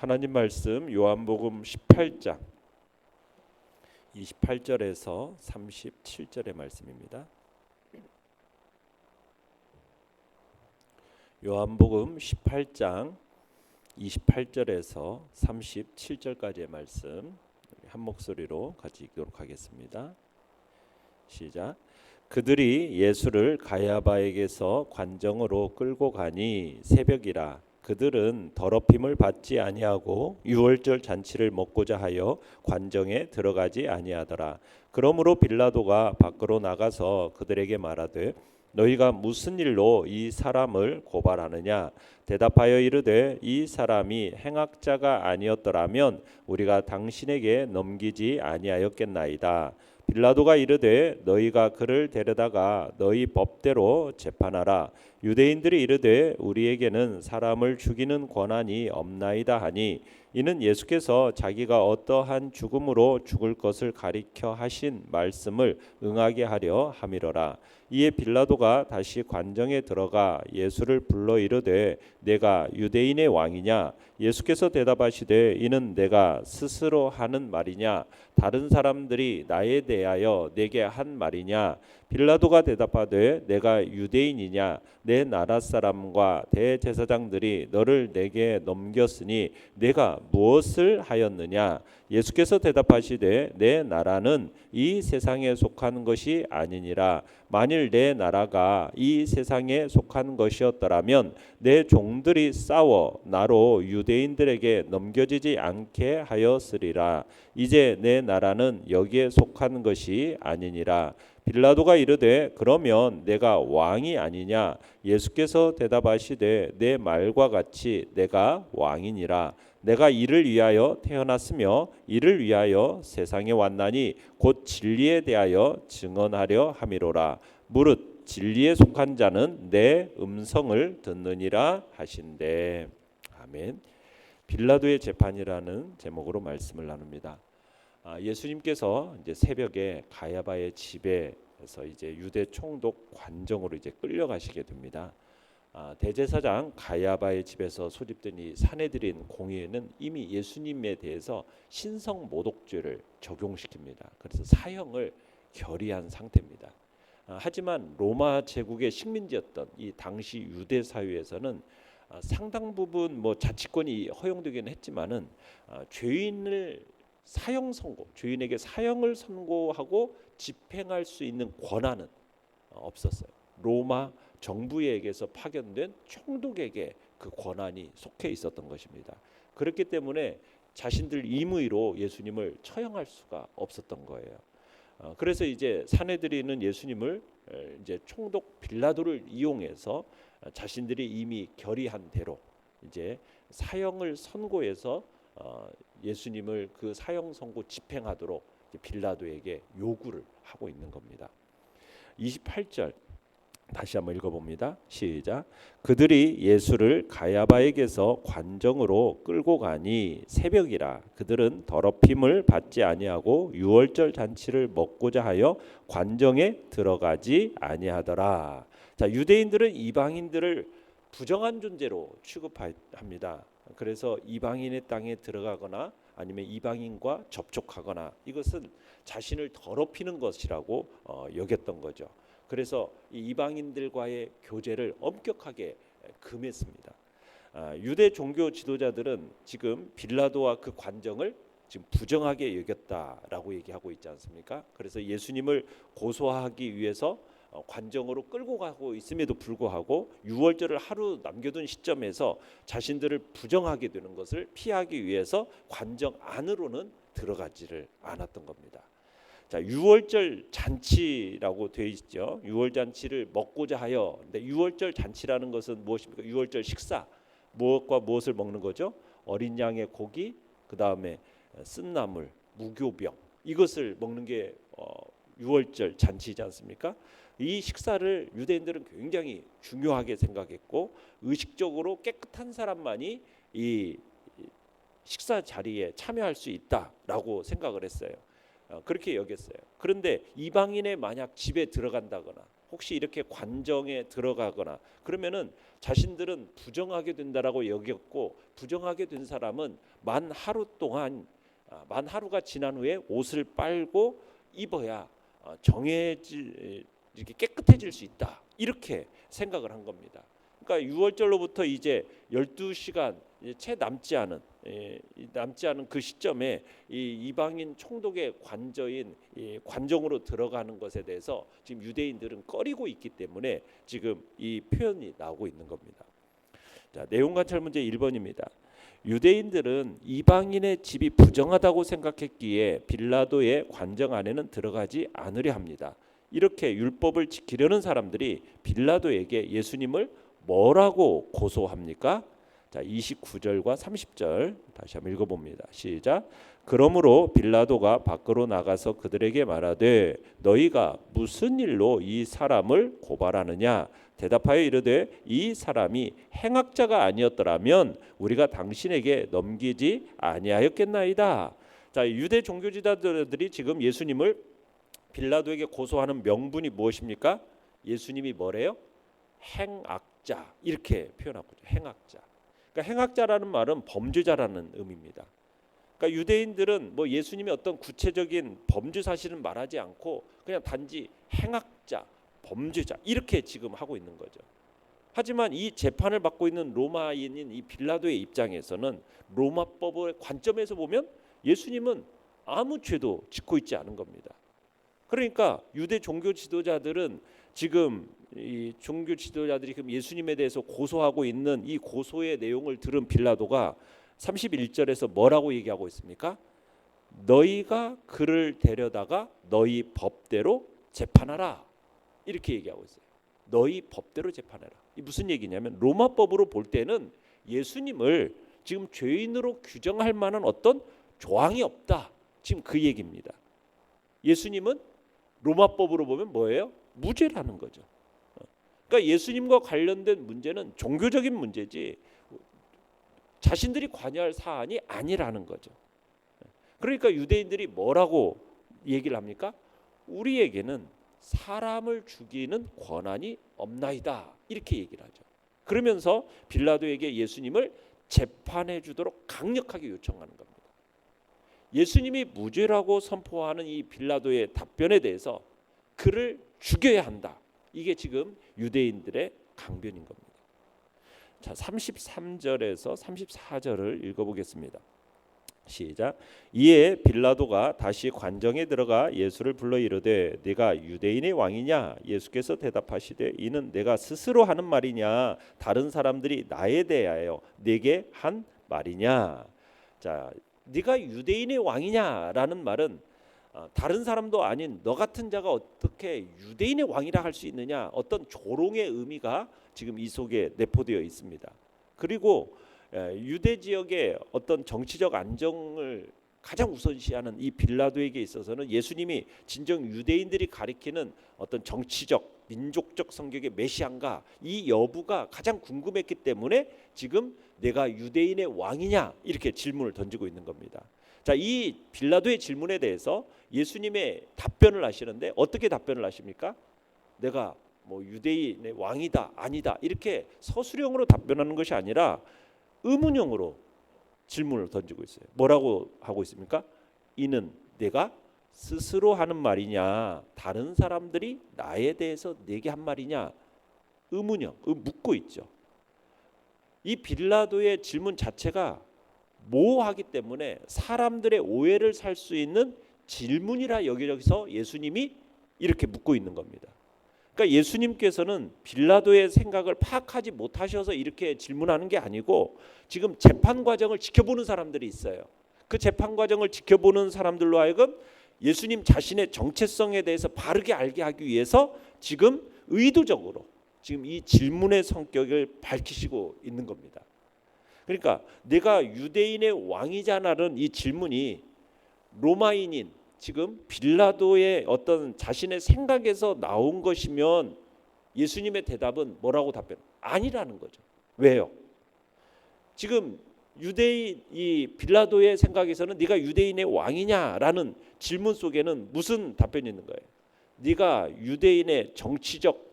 하나님 말씀 요한복음 18장 28절에서 37절의 말씀입니다. 요한복음 18장 28절에서 37절까지의 말씀 한 목소리로 같이 읽도록 하겠습니다. 시작. 그들이 예수를 가야바에게서 관정으로 끌고 가니 새벽이라. 그들은 더럽힘을 받지 아니하고 유월절 잔치를 먹고자 하여 관정에 들어가지 아니하더라. 그러므로 빌라도가 밖으로 나가서 그들에게 말하되 너희가 무슨 일로 이 사람을 고발하느냐? 대답하여 이르되 이 사람이 행악자가 아니었더라면 우리가 당신에게 넘기지 아니하였겠나이다. 빌라도가 이르되 너희가 그를 데려다가 너희 법대로 재판하라. 유대인들이 이르되 우리에게는 사람을 죽이는 권한이 없나이다 하니 이는 예수께서 자기가 어떠한 죽음으로 죽을 것을 가리켜 하신 말씀을 응하게 하려 함이로라. 이에 빌라도가 다시 관정에 들어가 예수를 불러 이르되 내가 유대인의 왕이냐? 예수께서 대답하시되 이는 내가 스스로 하는 말이냐? 다른 사람들이 나에 대하여 내게 한 말이냐? 빌라도가 대답하되 내가 유대인이냐? 내 나라 사람과 대제사장들이 너를 내게 넘겼으니 내가 무엇을 하였느냐? 예수께서 대답하시되 내 나라는 이 세상에 속한 것이 아니니라. 만일 내 나라가 이 세상에 속한 것이었더라면 내 종들이 싸워 나로 유대인들에게 넘겨지지 않게 하였으리라. 이제 내 나라는 여기에 속한 것이 아니니라. 빌라도가 이르되 그러면 내가 왕이 아니냐? 예수께서 대답하시되 내 말과 같이 내가 왕이니라. 내가 이를 위하여 태어났으며 이를 위하여 세상에 왔나니 곧 진리에 대하여 증언하려 함이로라. 무릇 진리에 속한 자는 내 음성을 듣느니라 하신대. 아멘. 빌라도의 재판이라는 제목으로 말씀을 나눕니다. 예수님께서 이제 새벽에 가야바의 집에서 이제 유대 총독 관정으로 이제 끌려가시게 됩니다. 대제사장 가야바의 집에서 소집된 이 산헤드린 공의회는 이미 예수님에 대해서 신성 모독죄를 적용시킵니다. 그래서 사형을 결의한 상태입니다. 하지만 로마 제국의 식민지였던 이 당시 유대 사회에서는 상당 부분 뭐 자치권이 허용되기는 했지만은 죄인을 사형 선고, 죄인에게 사형을 선고하고 집행할 수 있는 권한은 없었어요. 로마 정부에게서 파견된 총독에게 그 권한이 속해 있었던 것입니다. 그렇기 때문에 자신들 임의로 예수님을 처형할 수가 없었던 거예요. 그래서 이제 산헤드린은 예수님을 이제 총독 빌라도를 이용해서 자신들이 이미 결의한 대로 이제 사형을 선고해서 예수님을 그 사형 선고 집행하도록 빌라도에게 요구를 하고 있는 겁니다. 28절 다시 한번 읽어봅니다. 시작. 그들이 예수를 가야바에게서 관정으로 끌고 가니 새벽이라. 그들은 더럽힘을 받지 아니하고 유월절 잔치를 먹고자 하여 관정에 들어가지 아니하더라. 자, 유대인들은 이방인들을 부정한 존재로 취급합니다. 그래서 이방인의 땅에 들어가거나 아니면 이방인과 접촉하거나 이것은 자신을 더럽히는 것이라고 여겼던 거죠. 그래서 이방인들과의 교제를 엄격하게 금했습니다. 유대 종교 지도자들은 지금 빌라도와 그 관정을 지금 부정하게 여겼다라고 얘기하고 있지 않습니까? 그래서 예수님을 고소하기 위해서 관정으로 끌고 가고 있음에도 불구하고 유월절을 하루 남겨둔 시점에서 자신들을 부정하게 되는 것을 피하기 위해서 관정 안으로는 들어가지를 않았던 겁니다. 자, 유월절 잔치라고 되어 있죠. 유월 잔치를 먹고자 하여. 근데 유월절 잔치라는 것은 무엇입니까? 유월절 식사. 무엇과 무엇을 먹는 거죠? 어린 양의 고기, 그 다음에 쓴나물, 무교병. 이것을 먹는 게 유월절 잔치지 않습니까? 이 식사를 유대인들은 굉장히 중요하게 생각했고 의식적으로 깨끗한 사람만이 이 식사 자리에 참여할 수 있다라고 생각을 했어요. 그렇게 여겼어요. 그런데 이방인의 만약 집에 들어간다거나 혹시 이렇게 관정에 들어가거나 그러면은 자신들은 부정하게 된다라고 여겼고, 부정하게 된 사람은 만 하루가 지난 후에 옷을 빨고 입어야 정해질, 이렇게 깨끗해질 수 있다, 이렇게 생각을 한 겁니다. 그러니까 유월절로부터 이제 12시간 채 남지 않은 그 시점에 이 이방인 총독의 관저인 관정으로 들어가는 것에 대해서 지금 유대인들은 꺼리고 있기 때문에 지금 이 표현이 나오고 있는 겁니다. 자, 내용 관찰 문제 1번입니다. 유대인들은 이방인의 집이 부정하다고 생각했기에 빌라도의 관정 안에는 들어가지 않으려 합니다. 이렇게 율법을 지키려는 사람들이 빌라도에게 예수님을 뭐라고 고소합니까? 자, 29절과 30절 다시 한번 읽어봅니다. 시작. 그러므로 빌라도가 밖으로 나가서 그들에게 말하되 너희가 무슨 일로 이 사람을 고발하느냐? 대답하여 이르되 이 사람이 행악자가 아니었더라면 우리가 당신에게 넘기지 아니하였겠나이다. 자, 유대 종교 지도자들이 지금 예수님을 빌라도에게 고소하는 명분이 무엇입니까? 예수님이 뭐래요? 행악자, 이렇게 표현하고 있죠. 행악자. 그러니까 행악자라는 말은 범죄자라는 의미입니다. 그러니까 유대인들은 뭐 예수님의 어떤 구체적인 범죄 사실은 말하지 않고 그냥 단지 행악자, 범죄자 이렇게 지금 하고 있는 거죠. 하지만 이 재판을 받고 있는 로마인인 이 빌라도의 입장에서는 로마법의 관점에서 보면 예수님은 아무 죄도 짓고 있지 않은 겁니다. 그러니까 유대 종교 지도자들은 지금 이 종교 지도자들이 그럼 예수님에 대해서 고소하고 있는 이 고소의 내용을 들은 빌라도가 31절에서 뭐라고 얘기하고 있습니까? 너희가 그를 데려다가 너희 법대로 재판하라, 이렇게 얘기하고 있어요. 너희 법대로 재판해라. 이 무슨 얘기냐면 로마법으로 볼 때는 예수님을 지금 죄인으로 규정할 만한 어떤 조항이 없다, 지금 그 얘기입니다. 예수님은 로마법으로 보면 뭐예요? 무죄라는 거죠. 그러니까 예수님과 관련된 문제는 종교적인 문제지 자신들이 관여할 사안이 아니라는 거죠. 그러니까 유대인들이 뭐라고 얘기를 합니까? 우리에게는 사람을 죽이는 권한이 없나이다, 이렇게 얘기를 하죠. 그러면서 빌라도에게 예수님을 재판해 주도록 강력하게 요청하는 겁니다. 예수님이 무죄라고 선포하는 이 빌라도의 답변에 대해서 그를 죽여야 한다, 이게 지금 유대인들의 강변인 겁니다. 자, 33절에서 34절을 읽어보겠습니다. 시작. 이에 빌라도가 다시 관정에 들어가 예수를 불러 이르되 네가 유대인의 왕이냐? 예수께서 대답하시되 이는 내가 스스로 하는 말이냐? 다른 사람들이 나에 대하여 내게 한 말이냐? 자, 네가 유대인의 왕이냐라는 말은 다른 사람도 아닌 너 같은 자가 어떻게 유대인의 왕이라 할 수 있느냐, 어떤 조롱의 의미가 지금 이 속에 내포되어 있습니다. 그리고 유대 지역의 어떤 정치적 안정을 가장 우선시하는 이 빌라도에게 있어서는 예수님이 진정 유대인들이 가리키는 어떤 정치적 민족적 성격의 메시아인가, 이 여부가 가장 궁금했기 때문에 지금 내가 유대인의 왕이냐, 이렇게 질문을 던지고 있는 겁니다. 자, 이 빌라도의 질문에 대해서 예수님의 답변을 하시는데 어떻게 답변을 하십니까? 내가 뭐 유대인의 왕이다 아니다 이렇게 서술형으로 답변하는 것이 아니라 의문형으로 질문을 던지고 있어요. 뭐라고 하고 있습니까? 이는 내가 스스로 하는 말이냐, 다른 사람들이 나에 대해서 내게 한 말이냐, 의문형, 묻고 있죠. 이 빌라도의 질문 자체가 모호하기 때문에 사람들의 오해를 살 수 있는 질문이라 여기저기서 예수님이 이렇게 묻고 있는 겁니다. 그러니까 예수님께서는 빌라도의 생각을 파악하지 못하셔서 이렇게 질문하는 게 아니고 지금 재판 과정을 지켜보는 사람들이 있어요. 그 재판 과정을 지켜보는 사람들로 하여금 예수님 자신의 정체성에 대해서 바르게 알게 하기 위해서 지금 의도적으로 지금 이 질문의 성격을 밝히시고 있는 겁니다. 그러니까 내가 유대인의 왕이자라는 이 질문이 로마인인 지금 빌라도의 어떤 자신의 생각에서 나온 것이면 예수님의 대답은 뭐라고 답변? 아니라는 거죠. 왜요? 지금 유대인 이 빌라도의 생각에서는 네가 유대인의 왕이냐라는 질문 속에는 무슨 답변이 있는 거예요? 네가 유대인의 정치적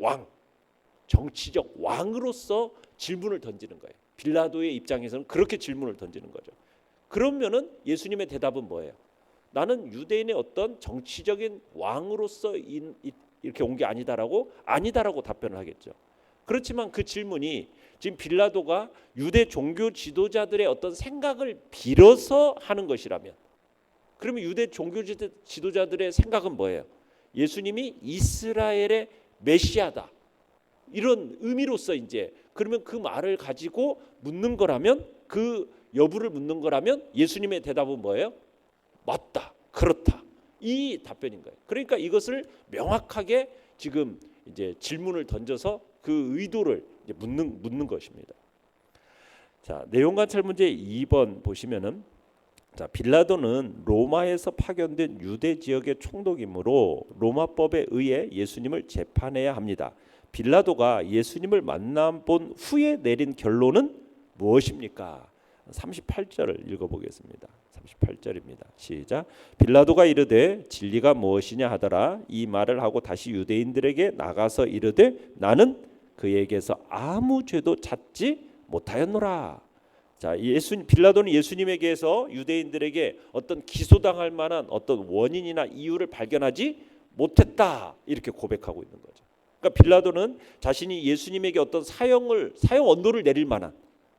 왕으로서 질문을 던지는 거예요. 빌라도의 입장에서는 그렇게 질문을 던지는 거죠. 그러면은 예수님의 대답은 뭐예요? 나는 유대인의 어떤 정치적인 왕으로서 이렇게 온 게 아니다라고 답변을 하겠죠. 그렇지만 그 질문이 지금 빌라도가 유대 종교 지도자들의 어떤 생각을 빌어서 하는 것이라면, 그러면 유대 종교 지도자들의 생각은 뭐예요? 예수님이 이스라엘의 메시아다, 이런 의미로서 이제 그러면 그 말을 가지고 묻는 거라면, 그 여부를 묻는 거라면 예수님의 대답은 뭐예요? 맞다, 그렇다, 이 답변인 거예요. 그러니까 이것을 명확하게 지금 이제 질문을 던져서 그 의도를 이제 묻는 것입니다. 자, 내용관찰 문제 2번 보시면은, 자, 빌라도는 로마에서 파견된 유대 지역의 총독이므로 로마법에 의해 예수님을 재판해야 합니다. 빌라도가 예수님을 만나본 후에 내린 결론은 무엇입니까? 38절을 읽어보겠습니다. 38절입니다. 시작. 빌라도가 이르되 진리가 무엇이냐 하더라. 이 말을 하고 다시 유대인들에게 나가서 이르되 나는 그에게서 아무 죄도 찾지 못하였노라. 자, 빌라도는 예수님에게서 유대인들에게 어떤 기소당할 만한 어떤 원인이나 이유를 발견하지 못했다, 이렇게 고백하고 있는 거죠. 그러니까 빌라도는 자신이 예수님에게 어떤 사형 언도를 내릴 만한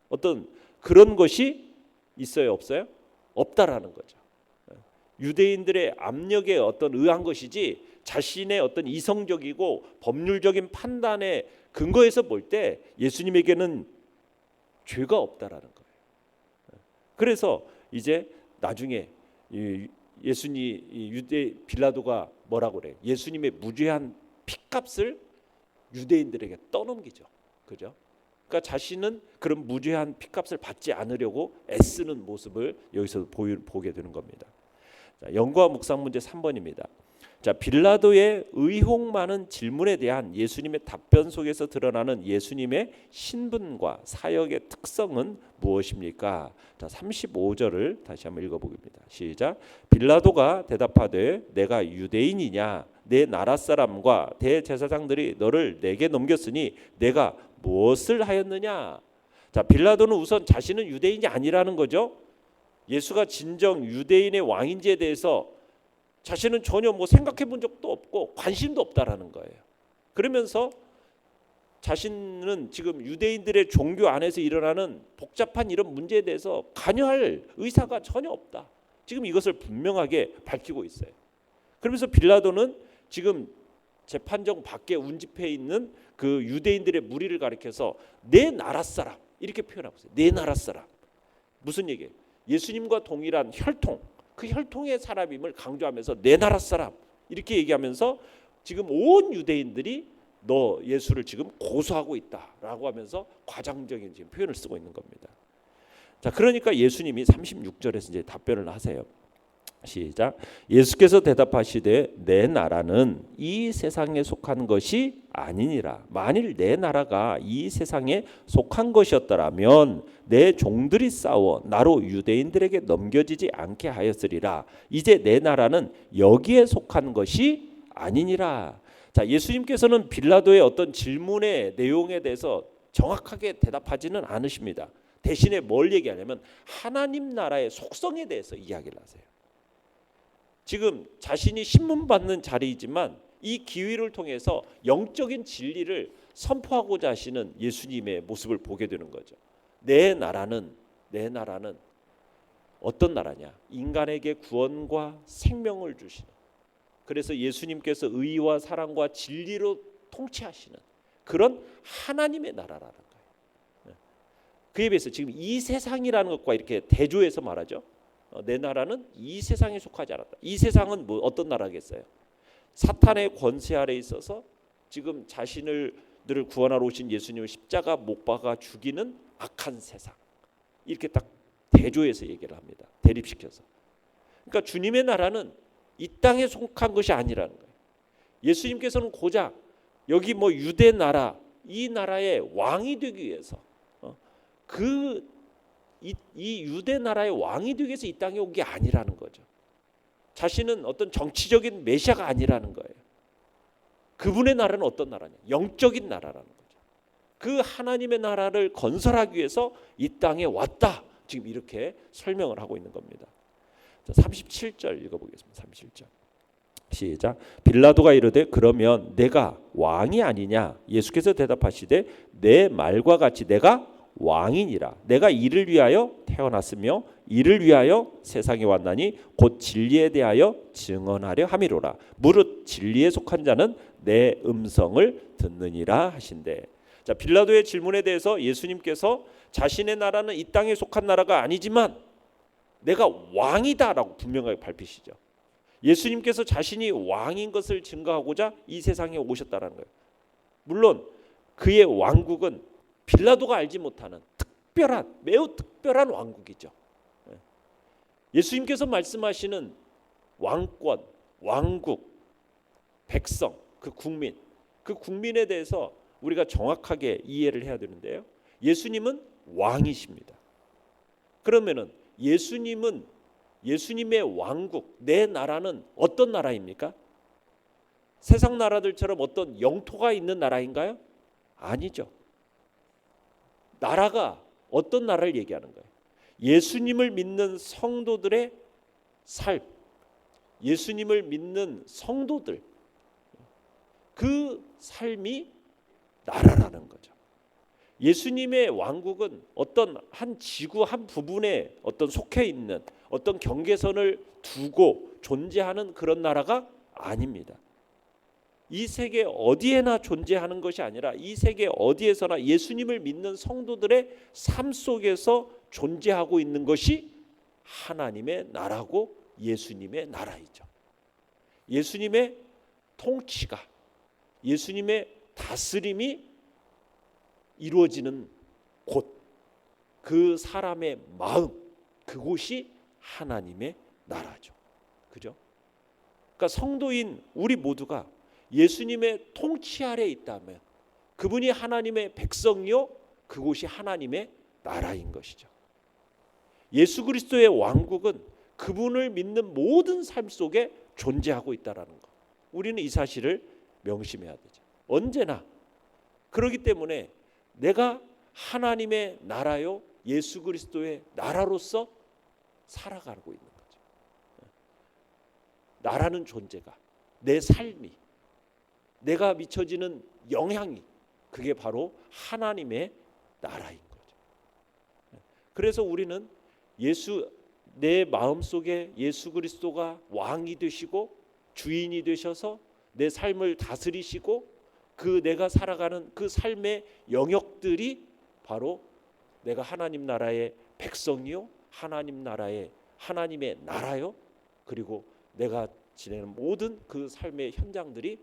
어떤 그런 것이 있어요, 없어요? 없다라는 거죠. 유대인들의 압력에 어떤 의한 것이지 자신의 어떤 이성적이고 법률적인 판단의 근거에서 볼 때 예수님에게는 죄가 없다라는 거예요. 그래서 이제 나중에 유대 빌라도가 뭐라고 그래요? 예수님의 무죄한 피값을 유대인들에게 떠넘기죠. 그죠? 그러니까 자신은 그런 무죄한 피값을 받지 않으려고 애쓰는 모습을 여기서 보게 되는 겁니다. 자, 연구와 묵상 문제 3번입니다. 자, 빌라도의 의혹 많은 질문에 대한 예수님의 답변 속에서 드러나는 예수님의 신분과 사역의 특성은 무엇입니까? 자, 35절을 다시 한번 읽어보겠습니다. 시작. 빌라도가 대답하되 내가 유대인이냐? 내 나라 사람과 대제사장들이 너를 내게 넘겼으니 내가 무엇을 하였느냐? 자, 빌라도는 우선 자신은 유대인이 아니라는 거죠. 예수가 진정 유대인의 왕인지에 대해서 자신은 전혀 생각해 본 적도 없고 관심도 없다라는 거예요. 그러면서 자신은 지금 유대인들의 종교 안에서 일어나는 복잡한 이런 문제에 대해서 관여할 의사가 전혀 없다, 지금 이것을 분명하게 밝히고 있어요. 그러면서 빌라도는 지금 재판정 밖에 운집해 있는 그 유대인들의 무리를 가리켜서 내 나라 사람, 이렇게 표현하고 있어요. 내 나라 사람. 무슨 얘기예요? 예수님과 동일한 혈통, 그 혈통의 사람임을 강조하면서 내 나라 사람, 이렇게 얘기하면서 지금 온 유대인들이 너 예수를 지금 고소하고 있다라고 하면서 과장적인 지금 표현을 쓰고 있는 겁니다. 자, 그러니까 예수님이 36절에서 이제 답변을 하세요. 시작. 예수께서 대답하시되 내 나라는 이 세상에 속한 것이 아니니라. 만일 내 나라가 이 세상에 속한 것이었더라면 내 종들이 싸워 나로 유대인들에게 넘겨지지 않게 하였으리라. 이제 내 나라는 여기에 속한 것이 아니니라. 자, 예수님께서는 빌라도의 어떤 질문의 내용에 대해서 정확하게 대답하지는 않으십니다. 대신에 뭘 얘기하냐면 하나님 나라의 속성에 대해서 이야기를 하세요. 지금 자신이 신문받는 자리이지만 이 기회를 통해서 영적인 진리를 선포하고자 하시는 예수님의 모습을 보게 되는 거죠. 내 나라는 어떤 나라냐? 인간에게 구원과 생명을 주시는, 그래서 예수님께서 의와 사랑과 진리로 통치하시는 그런 하나님의 나라라는 거예요. 그에 비해서 지금 이 세상이라는 것과 이렇게 대조해서 말하죠. 내 나라는 이 세상에 속하지 않았다. 이 세상은 어떤 나라겠어요? 사탄의 권세 아래 있어서 지금 자신을 구원하러 오신 예수님을 십자가 못 박아 죽이는 악한 세상, 이렇게 딱 대조해서 얘기를 합니다. 대립시켜서. 그러니까 주님의 나라는 이 땅에 속한 것이 아니라는 거예요. 예수님께서는 고작 여기 유대 나라, 이 나라의 왕이 되기 위해서 이 유대 나라의 왕이 되기 위해서 이 땅에 온 게 아니라는 거죠. 자신은 어떤 정치적인 메시아가 아니라는 거예요. 그분의 나라는 어떤 나라냐? 영적인 나라라는 거죠. 그 하나님의 나라를 건설하기 위해서 이 땅에 왔다. 지금 이렇게 설명을 하고 있는 겁니다. 자, 37절 읽어보겠습니다. 37절 시작. 빌라도가 이르되 그러면 내가 왕이 아니냐? 예수께서 대답하시되 내 말과 같이 내가 왕이니라. 내가 이를 위하여 태어났으며 이를 위하여 세상에 왔나니 곧 진리에 대하여 증언하려 함이로라. 무릇 진리에 속한 자는 내 음성을 듣느니라 하신대. 자, 빌라도의 질문에 대해서 예수님께서 자신의 나라는 이 땅에 속한 나라가 아니지만 내가 왕이다라고 분명하게 밝히시죠. 예수님께서 자신이 왕인 것을 증거하고자 이 세상에 오셨다는 거예요. 물론 그의 왕국은 빌라도가 알지 못하는 특별한, 매우 특별한 왕국이죠. 예수님께서 말씀하시는 왕권, 왕국, 백성, 그 국민에 대해서 우리가 정확하게 이해를 해야 되는데요. 예수님은 왕이십니다. 그러면은 예수님의 왕국, 내 나라는 어떤 나라입니까? 세상 나라들처럼 어떤 영토가 있는 나라인가요? 아니죠. 나라가 어떤 나라를 얘기하는 거예요? 예수님을 믿는 성도들의 삶, 예수님을 믿는 성도들, 그 삶이 나라라는 거죠. 예수님의 왕국은 어떤 한 지구 한 부분에 어떤 속해 있는 어떤 경계선을 두고 존재하는 그런 나라가 아닙니다. 이 세계 어디에나 존재하는 것이 아니라 이 세계 어디에서나 예수님을 믿는 성도들의 삶 속에서 존재하고 있는 것이 하나님의 나라고 예수님의 나라이죠. 예수님의 통치가, 예수님의 다스림이 이루어지는 곳, 그 사람의 마음, 그곳이 하나님의 나라죠. 그죠? 그러니까 성도인 우리 모두가 예수님의 통치 아래에 있다면 그분이 하나님의 백성이요, 그곳이 하나님의 나라인 것이죠. 예수 그리스도의 왕국은 그분을 믿는 모든 삶 속에 존재하고 있다라는 것. 우리는 이 사실을 명심해야 되죠. 언제나. 그렇기 때문에 내가 하나님의 나라요, 예수 그리스도의 나라로서 살아가고 있는 거죠. 나라는 존재가, 내 삶이, 내가 미쳐지는 영향이, 그게 바로 하나님의 나라인 거죠. 그래서 우리는 내 마음속에 예수 그리스도가 왕이 되시고 주인이 되셔서 내 삶을 다스리시고 그 내가 살아가는 그 삶의 영역들이 바로 내가 하나님 나라의 백성이요, 하나님의 나라요, 그리고 내가 지내는 모든 그 삶의 현장들이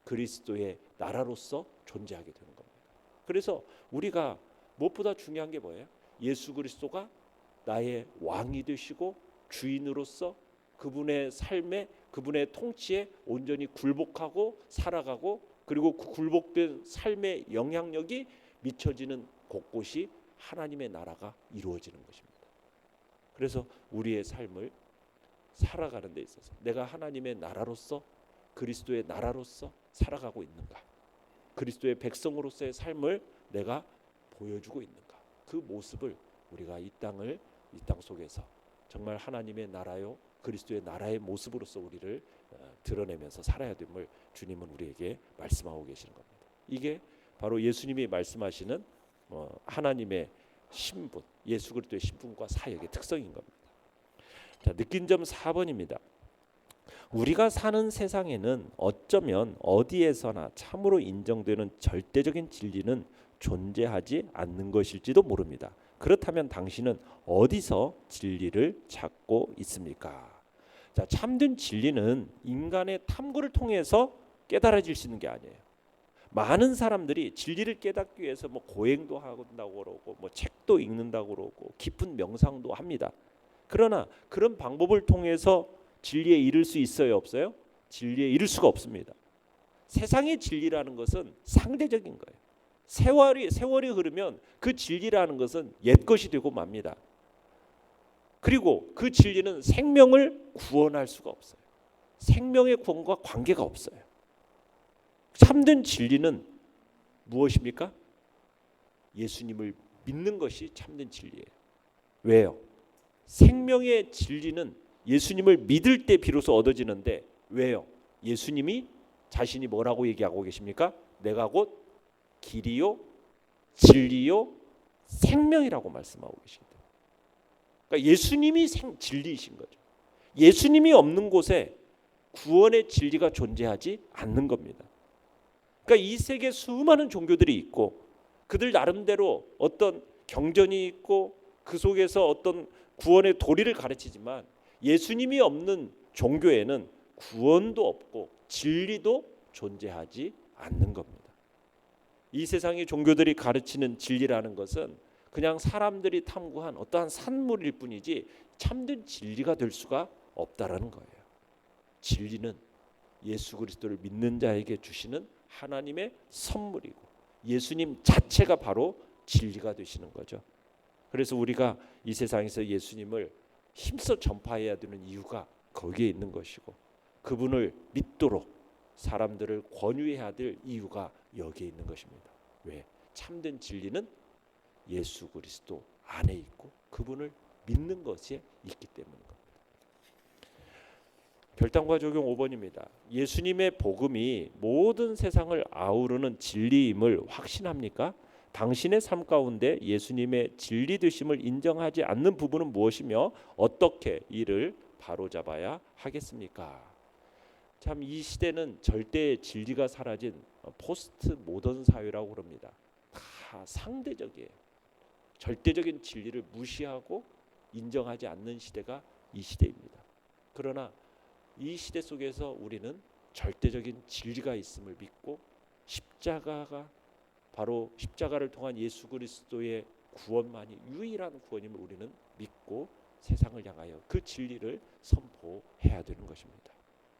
그리스도의 나라로서 존재하게 되는 겁니다. 그래서 우리가 무엇보다 중요한 게 뭐예요? 예수 그리스도가 나의 왕이 되시고 주인으로서 그분의 삶에, 그분의 통치에 온전히 굴복하고 살아가고, 그리고 그 굴복된 삶의 영향력이 미쳐지는 곳곳이 하나님의 나라가 이루어지는 것입니다. 그래서 우리의 삶을 살아가는 데 있어서 내가 하나님의 나라로서, 그리스도의 나라로서 살아가고 있는가, 그리스도의 백성으로서의 삶을 내가 보여주고 있는가, 그 모습을 우리가 이 땅 속에서 정말 하나님의 나라요, 그리스도의 나라의 모습으로서 우리를 드러내면서 살아야 됨을 주님은 우리에게 말씀하고 계시는 겁니다. 이게 바로 예수님이 말씀하시는 하나님의 신분, 예수 그리스도의 신분과 사역의 특성인 겁니다. 자, 느낀 점 4번입니다. 우리가 사는 세상에는 어쩌면 어디에서나 참으로 인정되는 절대적인 진리는 존재하지 않는 것일지도 모릅니다. 그렇다면 당신은 어디서 진리를 찾고 있습니까? 자, 참된 진리는 인간의 탐구를 통해서 깨달아질 수 있는 게 아니에요. 많은 사람들이 진리를 깨닫기 위해서 고행도 한다고 그러고 책도 읽는다고 그러고 깊은 명상도 합니다. 그러나 그런 방법을 통해서 진리에 이를 수 있어요, 없어요? 진리에 이를 수가 없습니다. 세상의 진리라는 것은 상대적인 거예요. 세월이 흐르면 그 진리라는 것은 옛것이 되고 맙니다. 그리고 그 진리는 생명을 구원할 수가 없어요. 생명의 구원과 관계가 없어요. 참된 진리는 무엇입니까? 예수님을 믿는 것이 참된 진리예요. 왜요? 생명의 진리는 예수님을 믿을 때 비로소 얻어지는데 왜요? 예수님이 자신이 뭐라고 얘기하고 계십니까? 내가 곧 길이요 진리요 생명이라고 말씀하고 계십니다. 그러니까 예수님이 진리이신 거죠. 예수님이 없는 곳에 구원의 진리가 존재하지 않는 겁니다. 그러니까 이 세계 수많은 종교들이 있고 그들 나름대로 어떤 경전이 있고 그 속에서 어떤 구원의 도리를 가르치지만 예수님이 없는 종교에는 구원도 없고 진리도 존재하지 않는 겁니다. 이 세상의 종교들이 가르치는 진리라는 것은 그냥 사람들이 탐구한 어떠한 산물일 뿐이지 참된 진리가 될 수가 없다라는 거예요. 진리는 예수 그리스도를 믿는 자에게 주시는 하나님의 선물이고 예수님 자체가 바로 진리가 되시는 거죠. 그래서 우리가 이 세상에서 예수님을 힘써 전파해야 되는 이유가 거기에 있는 것이고 그분을 믿도록 사람들을 권유해야 될 이유가 여기에 있는 것입니다. 왜? 참된 진리는 예수 그리스도 안에 있고 그분을 믿는 것에 있기 때문입니다. 별당과 적용 5번입니다. 예수님의 복음이 모든 세상을 아우르는 진리임을 확신합니까? 당신의 삶 가운데 예수님의 진리 되심을 인정하지 않는 부분은 무엇이며 어떻게 이를 바로잡아야 하겠습니까? 참 이 시대는 절대의 진리가 사라진 포스트 모던 사회라고 그럽니다. 다 상대적이에요. 절대적인 진리를 무시하고 인정하지 않는 시대가 이 시대입니다. 그러나 이 시대 속에서 우리는 절대적인 진리가 있음을 믿고 십자가가 바로 십자가를 통한 예수 그리스도의 구원만이 유일한 구원임을 우리는 믿고 세상을 향하여 그 진리를 선포해야 되는 것입니다.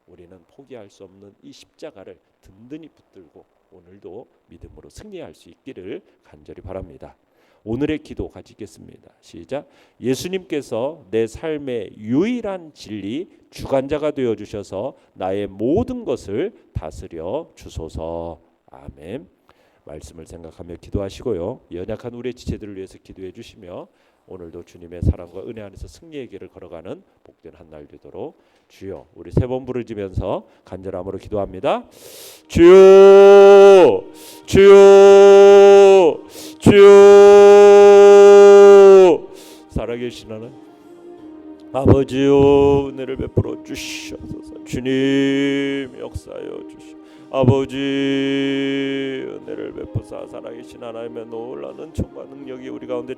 우리는 포기할 수 없는 이 십자가를 든든히 붙들고 오늘도 믿음으로 승리할 수 있기를 간절히 바랍니다. 오늘의 기도 같이 읽겠습니다. 시작. 예수님께서 내 삶의 유일한 진리 주관자가 되어 주셔서 나의 모든 것을 다스려 주소서. 아멘. 말씀을 생각하며 기도하시고요. 연약한 우리의 지체들을 위해서 기도해 주시며 오늘도 주님의 사랑과 은혜 안에서 승리의 길을 걸어가는 복된 한 날 되도록 주여 우리 세 번 부르짖으면서 간절함으로 기도합니다. 주여 주여 주여 살아계신 하나님 아버지여 은혜를 베풀어 주시옵소서. 주님 역사하여 주시옵소서. 아버지 은혜를 베푸사 살아계신 하나님의 놀라운 은총과 능력이 우리 가운데